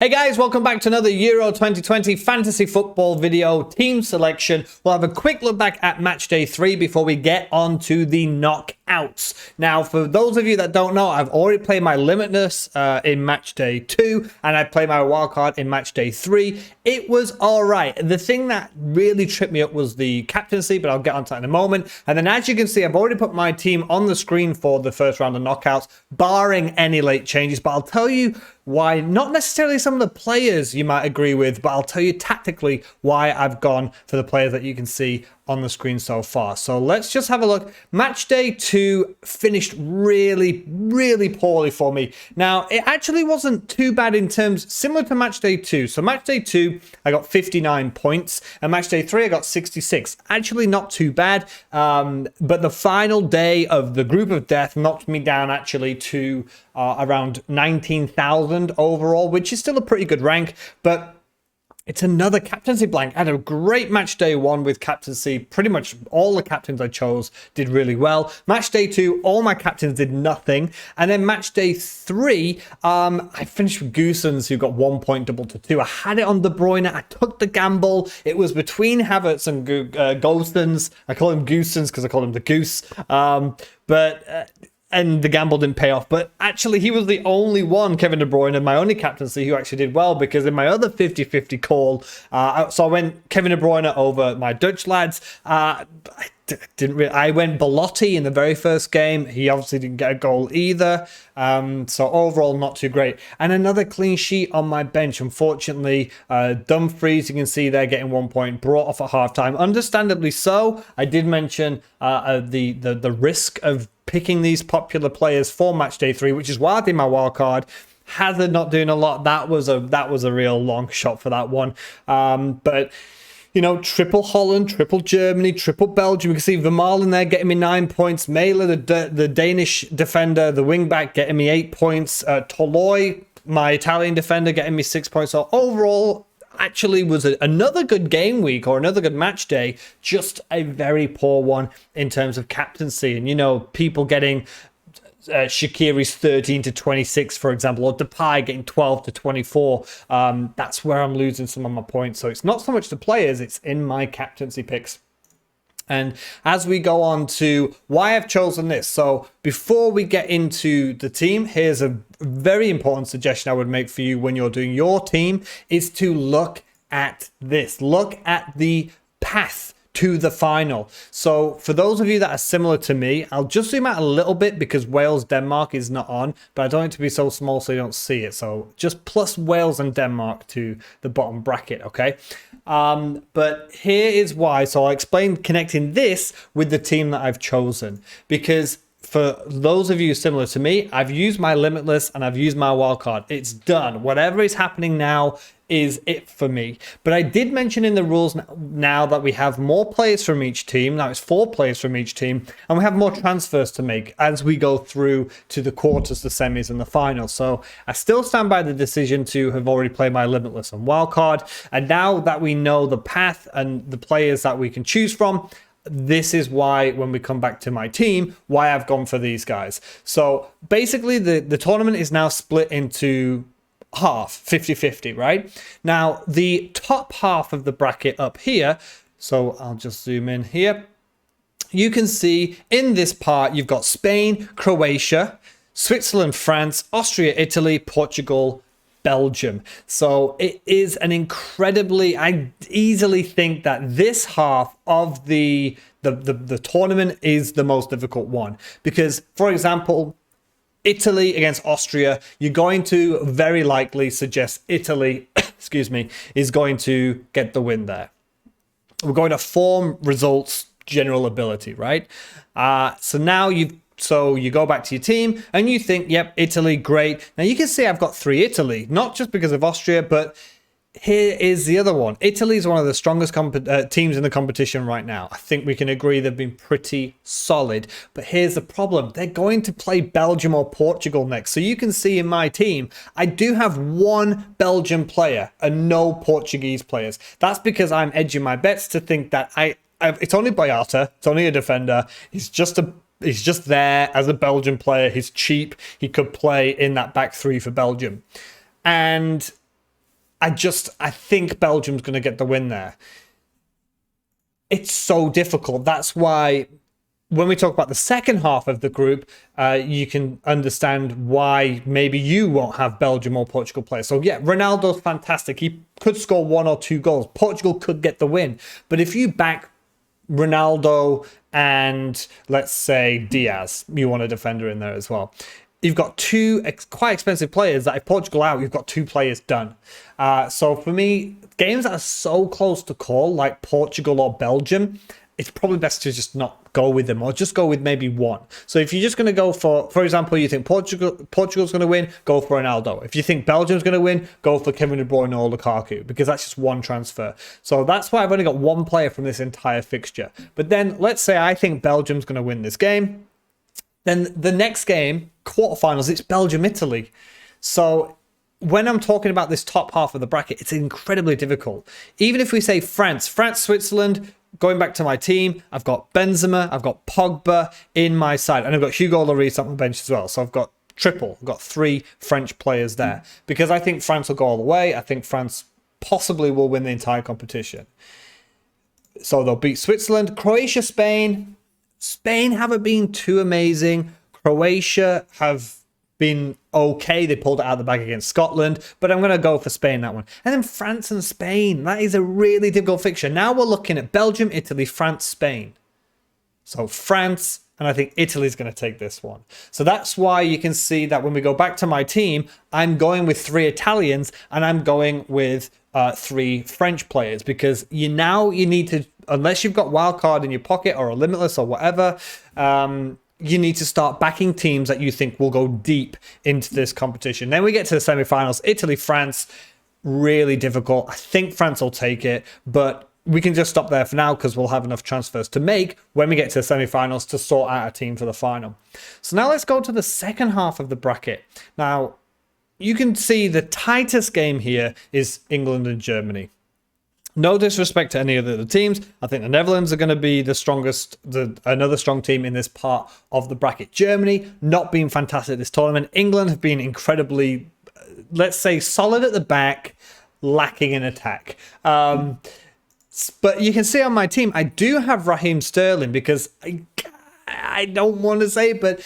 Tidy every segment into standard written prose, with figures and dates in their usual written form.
Hey guys, welcome back to another Euro 2020 fantasy football video team selection. We'll have a quick look back at match day 3 before we get on to the knockouts. Now, for those of you that don't know, I've already played my limitless in match day 2, and I played my wildcard in match day 3. It was all right. The thing that really tripped me up was the captaincy, but I'll get onto that in a moment. And then as you can see, I've already put my team on the screen for the first round of knockouts, barring any late changes, but I'll tell you why, not necessarily some of the players you might agree with, but I'll tell you tactically why I've gone for the players that you can see on the screen so far. So let's just have a look. Match day 2 finished really poorly for me. Now, it actually wasn't too bad in terms similar to match day 2. So match day 2, I got 59 points, and match day 3, I got 66. Actually not too bad, but the final day of the group of death knocked me down actually to around 19,000 overall, which is still a pretty good rank, but it's another captaincy blank. I had a great match day 1 with captaincy. Pretty much all the captains I chose did really well. Match day 2, all my captains did nothing. And then match day 3, I finished with Goosens, who got 1 point double to 2. I had it on De Bruyne. I took the gamble. It was between Havertz and Gosens. I call him Goosens because I call him the Goose. And the gamble didn't pay off. But actually, he was the only one, Kevin De Bruyne, in my only captaincy, who actually did well, because in my other 50-50 call, so I went Kevin De Bruyne over my Dutch lads. I went Belotti in the very first game. He obviously didn't get a goal either. So overall, not too great. And another clean sheet on my bench. Unfortunately, Dumfries, you can see there getting 1 point, brought off at halftime. Understandably so. I did mention the risk of picking these popular players for match day 3, which is why I did my wild card. Hazard not doing a lot. That was a real long shot for that one. But you know, triple Holland, triple Germany, triple Belgium. You can see Vermaelen in there getting me 9 points. Mailer, the Danish defender, the wingback, getting me 8 points. Toloi, my Italian defender, getting me 6 points. So overall, actually was another good game week or another good match day, just a very poor one in terms of captaincy. And, you know, people getting Shaqiri's 13 to 26, for example, or Depay getting 12 to 24. That's where I'm losing some of my points. So it's not so much the players, it's in my captaincy picks. And as we go on to why I've chosen this, so before we get into the team, here's a very important suggestion I would make for you when you're doing your team, is to look at this. Look at the path to the final. So for those of you that are similar to me, I'll just zoom out a little bit because Wales-Denmark is not on, but I don't want it to be so small so you don't see it. So just plus Wales and Denmark to the bottom bracket, okay? But here is why. So I'll explain connecting this with the team that I've chosen, because for those of you similar to me, I've used my limitless and I've used my wildcard. It's done. Whatever is happening now is it for me. But I did mention in the rules now that we have more players from each team. Now it's 4 players from each team, and we have more transfers to make as we go through to the quarters, the semis, and the final. So I still stand by the decision to have already played my limitless and wildcard. And now that we know the path and the players that we can choose from, this is why when we come back to my team, why I've gone for these guys. So basically the tournament is now split into half, 50-50, right? Now the top half of the bracket up here, so I'll just zoom in here. You can see in this part, you've got Spain, Croatia, Switzerland, France, Austria, Italy, Portugal, Belgium. So it is an incredibly, I easily think that this half of the tournament is the most difficult one, because, for example, Italy against Austria, you're going to very likely suggest Italy, excuse me, is going to get the win there. We're going to form results, general ability, right? So now so you go back to your team and you think, yep, Italy, great. Now you can see I've got 3 Italy, not just because of Austria, but here is the other one. Italy is one of the strongest teams in the competition right now. I think we can agree they've been pretty solid. But here's the problem. They're going to play Belgium or Portugal next. So you can see in my team, I do have 1 Belgian player and no Portuguese players. That's because I'm edging my bets to think that it's only Boyata. It's only a defender. He's just there as a Belgian player. He's cheap. He could play in that back 3 for Belgium. And I think Belgium's going to get the win there. It's so difficult. That's why when we talk about the second half of the group, you can understand why maybe you won't have Belgium or Portugal play. So yeah, Ronaldo's fantastic. He could score 1 or 2 goals. Portugal could get the win. But if you back Ronaldo and let's say Diaz, you want a defender in there as well. You've got two quite expensive players that if Portugal out, you've got 2 players done. So for me, games that are so close to call, like Portugal or Belgium, it's probably best to just not go with them or just go with maybe one. So if you're just going to go for example, you think Portugal's going to win, go for Ronaldo. If you think Belgium's going to win, go for Kevin De Bruyne or Lukaku, because that's just one transfer. So that's why I've only got one player from this entire fixture. But then let's say I think Belgium's going to win this game. Then the next game, quarterfinals, it's Belgium-Italy. So when I'm talking about this top half of the bracket, it's incredibly difficult. Even if we say France, Switzerland, going back to my team, I've got Benzema, I've got Pogba in my side, and I've got Hugo Lloris on the bench as well. So I've got triple, I've got 3 French players there. Because I think France will go all the way. I think France possibly will win the entire competition. So they'll beat Switzerland. Croatia, Spain. Spain haven't been too amazing. Croatia have been okay. They pulled it out of the bag against Scotland, but I'm going to go for Spain that one. And then France and Spain. That is a really difficult fixture. Now we're looking at Belgium, Italy, France, Spain. So France, and I think Italy's going to take this one. So that's why you can see that when we go back to my team, I'm going with 3 Italians and I'm going with 3 French players, because you need to, unless you've got wildcard in your pocket or a limitless or whatever, you need to start backing teams that you think will go deep into this competition. Then we get to the semifinals. Italy, France, really difficult. I think France will take it, but we can just stop there for now because we'll have enough transfers to make when we get to the semifinals to sort out a team for the final. So now let's go to the second half of the bracket. Now, you can see the tightest game here is England and Germany. No disrespect to any of the other teams. I think the Netherlands are going to be the strongest, another strong team in this part of the bracket. Germany, not been fantastic this tournament. England have been incredibly, let's say, solid at the back, lacking in attack. But you can see on my team, I do have Raheem Sterling, because I don't want to say it, but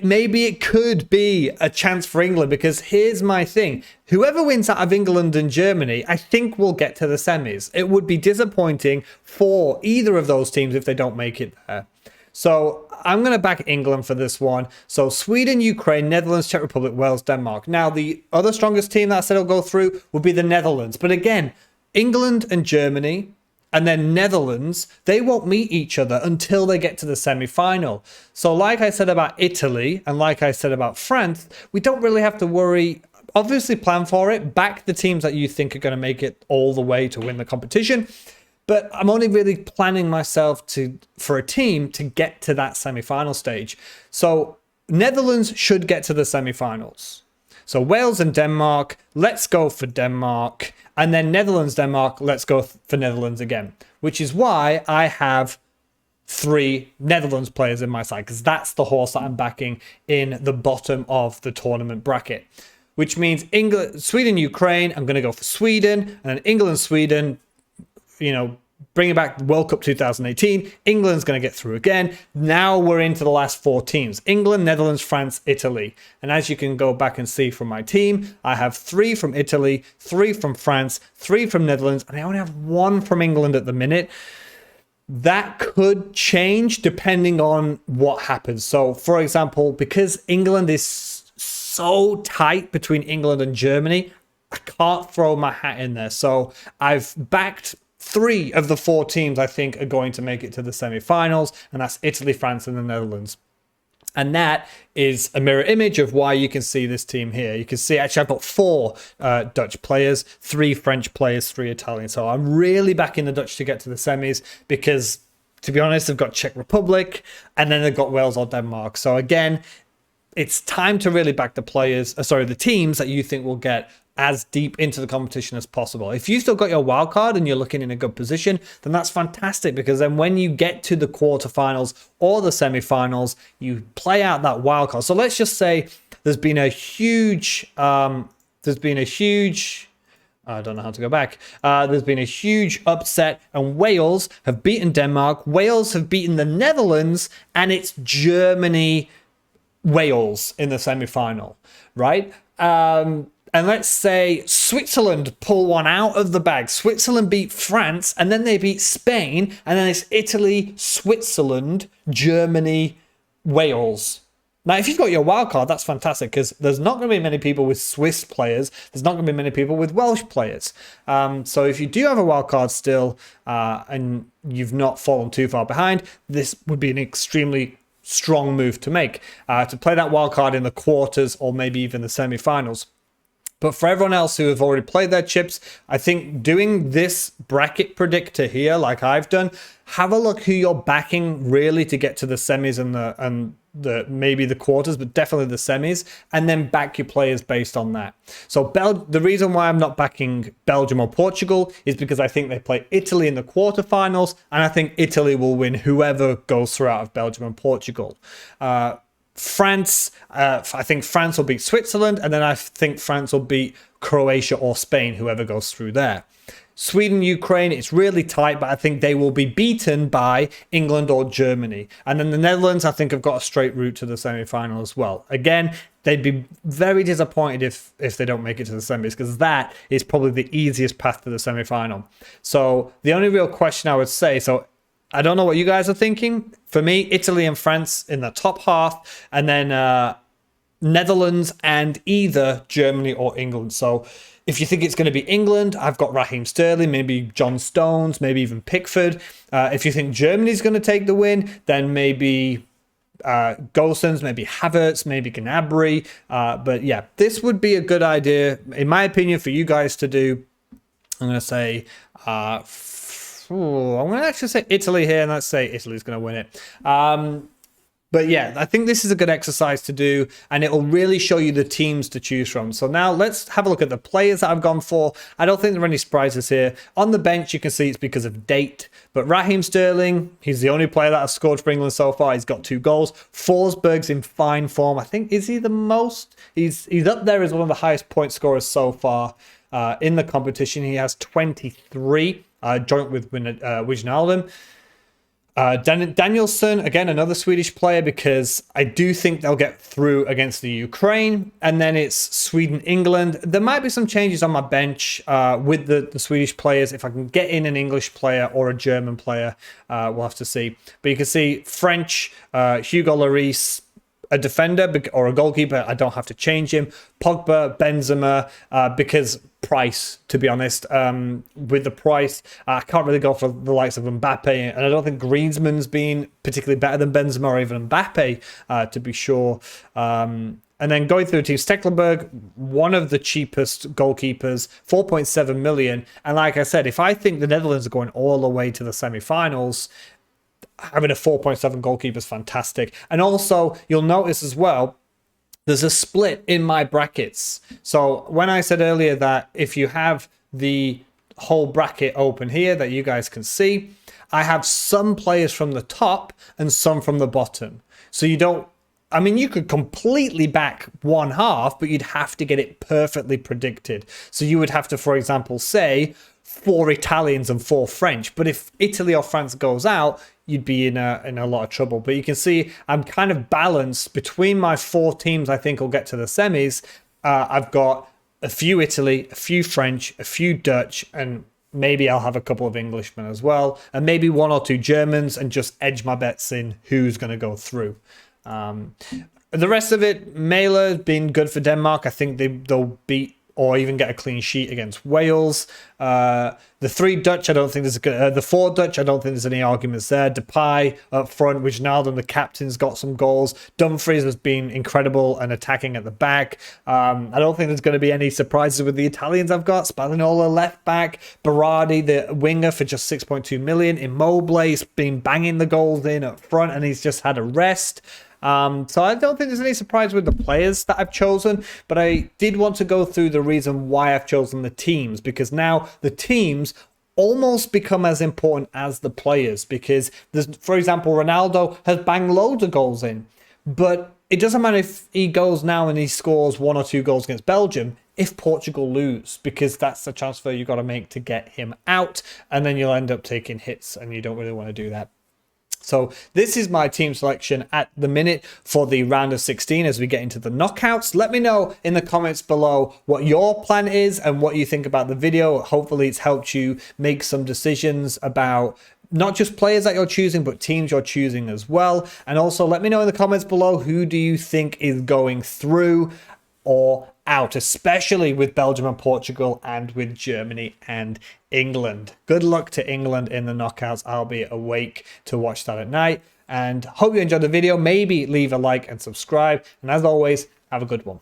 maybe it could be a chance for England, because here's my thing. Whoever wins out of England and Germany, I think will get to the semis. It would be disappointing for either of those teams if they don't make it there. So I'm going to back England for this one. So Sweden, Ukraine, Netherlands, Czech Republic, Wales, Denmark. Now, the other strongest team that I said will go through will be the Netherlands. But again, England and Germany, and then Netherlands, they won't meet each other until they get to the semi-final. So like I said about Italy and like I said about France, we don't really have to worry. Obviously plan for it. Back the teams that you think are going to make it all the way to win the competition. But I'm only really planning myself for a team to get to that semi-final stage. So Netherlands should get to the semi-finals. So Wales and Denmark, let's go for Denmark. And then Netherlands, Denmark, let's go for Netherlands again. Which is why I have 3 Netherlands players in my side, because that's the horse that I'm backing in the bottom of the tournament bracket. Which means England, Sweden, Ukraine, I'm going to go for Sweden. And then England, Sweden, bringing back World Cup 2018. England's going to get through again. Now we're into the last 4 teams. England, Netherlands, France, Italy. And as you can go back and see from my team, I have 3 from Italy, 3 from France, 3 from Netherlands, and I only have 1 from England at the minute. That could change depending on what happens. So, for example, because England is so tight between England and Germany, I can't throw my hat in there. So I've backed 3 of the 4 teams I think are going to make it to the semi-finals, and that's Italy, France, and the Netherlands. And that is a mirror image of why you can see this team here. You can see, actually, I've got 4 Dutch players, 3 French players, 3 Italian. So I'm really backing the Dutch to get to the semis because, to be honest, they've got Czech Republic, and then they've got Wales or Denmark. So again, it's time to really back the teams that you think will get as deep into the competition as possible. If you still got your wild card and you're looking in a good position, then that's fantastic, because then when you get to the quarterfinals or the semifinals, you play out that wild card. So let's just say there's been a huge I don't know how to go back. There's been a huge upset, and Wales have beaten Denmark. Wales have beaten the Netherlands, and it's Germany, Wales in the semi-final, right? And let's say Switzerland pull one out of the bag. Switzerland beat France, and then they beat Spain, and then it's Italy, Switzerland, Germany, Wales. Now, if you've got your wild card, that's fantastic, because there's not going to be many people with Swiss players. There's not going to be many people with Welsh players. So if you do have a wild card still, and you've not fallen too far behind, this would be an extremely strong move to make, to play that wild card in the quarters or maybe even the semi-finals. But for everyone else who have already played their chips, I think doing this bracket predictor here, like I've done, have a look who you're backing really to get to the semis and the maybe the quarters, but definitely the semis, and then back your players based on that. So the reason why I'm not backing Belgium or Portugal is because I think they play Italy in the quarterfinals, and I think Italy will win whoever goes through out of Belgium and Portugal. France, I think France will beat Switzerland, and then I think France will beat Croatia or Spain, whoever goes through there. Sweden, Ukraine, it's really tight, but I think they will be beaten by England or Germany. And then the Netherlands, I think, have got a straight route to the semi-final as well. Again, they'd be very disappointed if they don't make it to the semis, because that is probably the easiest path to the semi-final. So the only real question I would say, so I don't know what you guys are thinking. For me, Italy and France in the top half, and then Netherlands and either Germany or England. So if you think it's going to be England, I've got Raheem Sterling, maybe John Stones, maybe even Pickford. If you think Germany's going to take the win, then maybe Gosens, maybe Havertz, maybe Gnabry. But yeah, this would be a good idea, in my opinion, for you guys to do. I'm going to say, I'm going to actually say Italy here, and let's say Italy's going to win it. But yeah, I think this is a good exercise to do, and it will really show you the teams to choose from. So now let's have a look at the players that I've gone for. I don't think there are any surprises here. On the bench, you can see it's because of date. But Raheem Sterling, he's the only player that has scored for England so far. He's got 2 goals. Forsberg's in fine form. I think, is he the most? He's up there as one of the highest point scorers so far in the competition. He has 23, joint with Wijnaldum. Danielson, again, another Swedish player, because I do think they'll get through against the Ukraine. And then it's Sweden, England. There might be some changes on my bench with the Swedish players. If I can get in an English player or a German player, we'll have to see. But you can see French, Hugo Lloris, a defender or a goalkeeper, I don't have to change him. Pogba, Benzema, because price, to be honest. With the price, I can't really go for the likes of Mbappe, and I don't think Griezmann's been particularly better than Benzema or even Mbappe, to be sure. And then going through the team, Stecklenburg, one of the cheapest goalkeepers, 4.7 million. And like I said, if I think the Netherlands are going all the way to the semi-finals, having a 4.7 goalkeeper is fantastic. And also, you'll notice as well, there's a split in my brackets. So when I said earlier that if you have the whole bracket open here that you guys can see, I have some players from the top and some from the bottom. So you don't, I mean, you could completely back one half, but you'd have to get it perfectly predicted. So you would have to, for example, say 4 Italians and 4 French. But if Italy or France goes out, you'd be in a lot of trouble. But you can see I'm kind of balanced between my 4 teams I think will get to the semis. I've got a few Italy, a few French, a few Dutch, and maybe I'll have a couple of Englishmen as well, and maybe 1 or 2 Germans, and just edge my bets in who's going to go through. The rest of it, Mæhle has been good for Denmark. I think they'll beat or even get a clean sheet against Wales. The 3 Dutch, I don't think there's the 4 Dutch, I don't think there's any arguments there. Depay up front, Wijnaldum, the captain's got some goals. Dumfries has been incredible and attacking at the back. I don't think there's going to be any surprises with the Italians I've got. Spalletti left back, Berardi, the winger, for just 6.2 million. Immobile's been banging the goals in up front, and he's just had a rest. So I don't think there's any surprise with the players that I've chosen, but I did want to go through the reason why I've chosen the teams, because now the teams almost become as important as the players, because there's, for example, Ronaldo has banged loads of goals in, but it doesn't matter if he goes now and he scores 1 or 2 goals against Belgium. if Portugal lose, because that's the transfer you've got to make to get him out, and then you'll end up taking hits, and you don't really want to do that. So this is my team selection at the minute for the round of 16 as we get into the knockouts. Let me know in the comments below what your plan is and what you think about the video. Hopefully it's helped you make some decisions about not just players that you're choosing, but teams you're choosing as well. And also let me know in the comments below, who do you think is going through or out, especially with Belgium and Portugal and with Germany and England. Good luck to England in the knockouts. I'll be awake to watch that at night. And hope you enjoyed the video. Maybe leave a like and subscribe. And as always, have a good one.